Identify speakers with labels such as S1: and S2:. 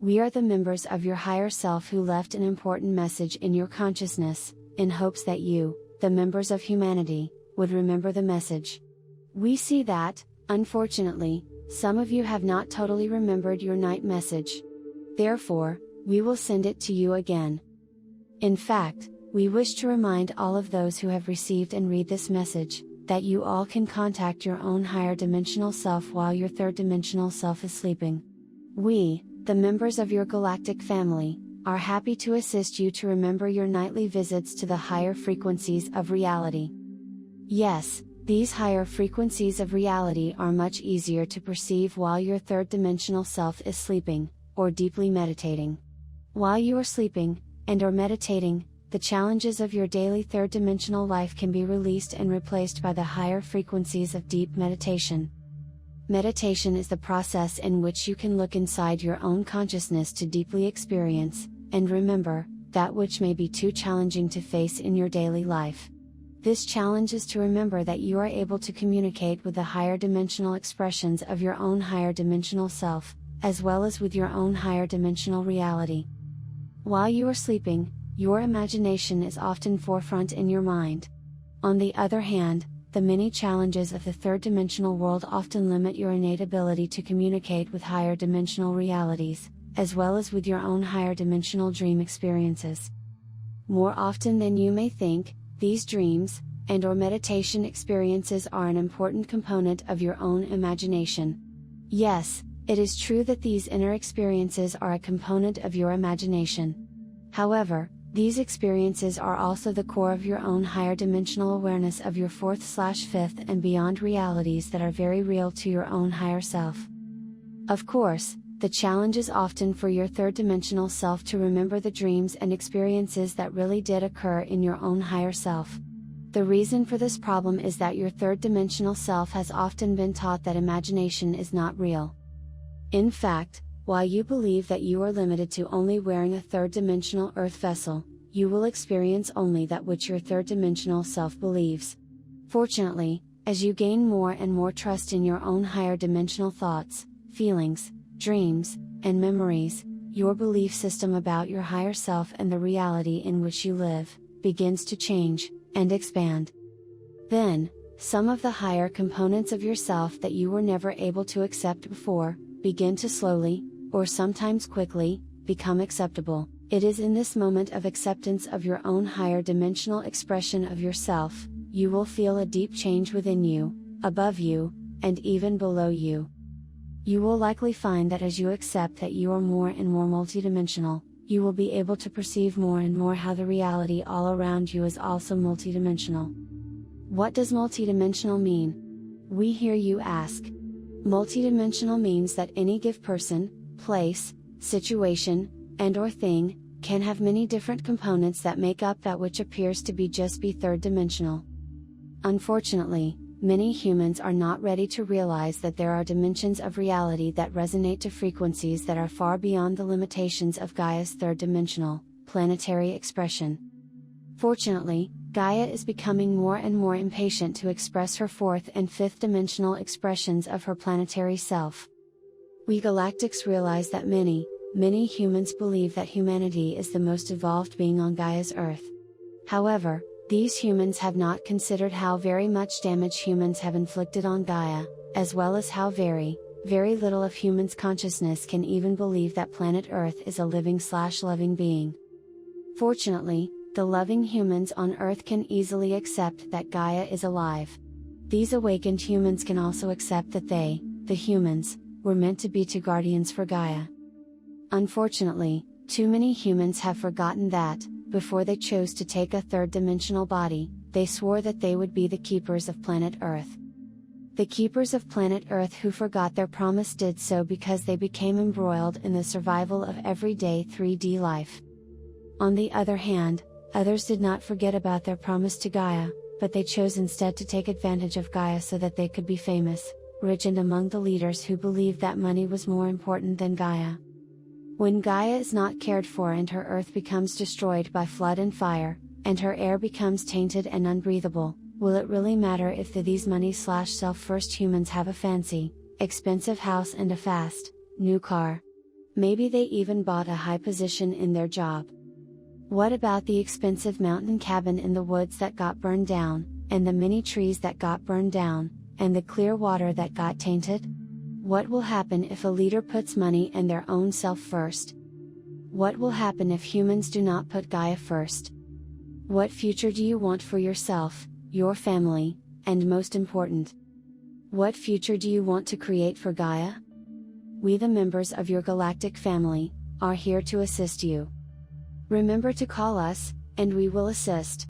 S1: We are the members of your higher self who left an important message in your consciousness, in hopes that you, the members of humanity, would remember the message. We see that, unfortunately, some of you have not totally remembered your night message. Therefore, we will send it to you again. In fact, we wish to remind all of those who have received and read this message, that you all can contact your own higher dimensional self while your third dimensional self is sleeping. We, the members of your galactic family, are happy to assist you to remember your nightly visits to the higher frequencies of reality. Yes, these higher frequencies of reality are much easier to perceive while your third dimensional self is sleeping, or deeply meditating. While you are sleeping, and/or meditating, the challenges of your daily third dimensional life can be released and replaced by the higher frequencies of deep meditation. Meditation is the process in which you can look inside your own consciousness to deeply experience, and remember, that which may be too challenging to face in your daily life. This challenge is to remember that you are able to communicate with the higher dimensional expressions of your own higher dimensional self, as well as with your own higher dimensional reality. While you are sleeping, your imagination is often forefront in your mind. On the other hand, the many challenges of the third dimensional world often limit your innate ability to communicate with higher dimensional realities, as well as with your own higher dimensional dream experiences. More often than you may think, these dreams, and/or meditation experiences are an important component of your own imagination. Yes, it is true that these inner experiences are a component of your imagination. However, these experiences are also the core of your own higher dimensional awareness of your fourth/fifth and beyond realities that are very real to your own higher self. Of course, the challenge is often for your third dimensional self to remember the dreams and experiences that really did occur in your own higher self. The reason for this problem is that your third dimensional self has often been taught that imagination is not real. In fact, while you believe that you are limited to only wearing a third dimensional earth vessel, you will experience only that which your third dimensional self believes. Fortunately, as you gain more and more trust in your own higher dimensional thoughts, feelings, dreams, and memories, your belief system about your higher self and the reality in which you live, begins to change, and expand. Then, some of the higher components of yourself that you were never able to accept before, begin to slowly, or sometimes quickly, become acceptable. It is in this moment of acceptance of your own higher dimensional expression of yourself, you will feel a deep change within you, above you, and even below you. You will likely find that as you accept that you are more and more multidimensional, you will be able to perceive more and more how the reality all around you is also multidimensional. What does multidimensional mean? We hear you ask. Multidimensional means that any given person, place, situation, and/or thing, can have many different components that make up that which appears to be just be third dimensional. Unfortunately, many humans are not ready to realize that there are dimensions of reality that resonate to frequencies that are far beyond the limitations of Gaia's third dimensional, planetary expression. Fortunately, Gaia is becoming more and more impatient to express her fourth and fifth dimensional expressions of her planetary self. We galactics realize that many humans believe that humanity is the most evolved being on Gaia's Earth. However, these humans have not considered how very much damage humans have inflicted on Gaia, as well as how very little of humans' consciousness can even believe that planet Earth is a living/loving being. Fortunately, the loving humans on Earth can easily accept that Gaia is alive. These awakened humans can also accept that they, the humans, were meant to be two guardians for Gaia. Unfortunately, too many humans have forgotten that, before they chose to take a third dimensional body, they swore that they would be the keepers of planet Earth. The keepers of planet Earth who forgot their promise did so because they became embroiled in the survival of everyday 3D life. On the other hand, others did not forget about their promise to Gaia, but they chose instead to take advantage of Gaia so that they could be famous, rich, and among the leaders who believed that money was more important than Gaia. When Gaia is not cared for and her earth becomes destroyed by flood and fire, and her air becomes tainted and unbreathable, will it really matter if these money/self-first humans have a fancy, expensive house and a fast, new car? Maybe they even bought a high position in their job. What about the expensive mountain cabin in the woods that got burned down, and the many trees that got burned down, and the clear water that got tainted? What will happen if a leader puts money and their own self first? What will happen if humans do not put Gaia first? What future do you want for yourself, your family, and most important, what future do you want to create for Gaia? We, the members of your galactic family, are here to assist you. Remember to call us, and we will assist.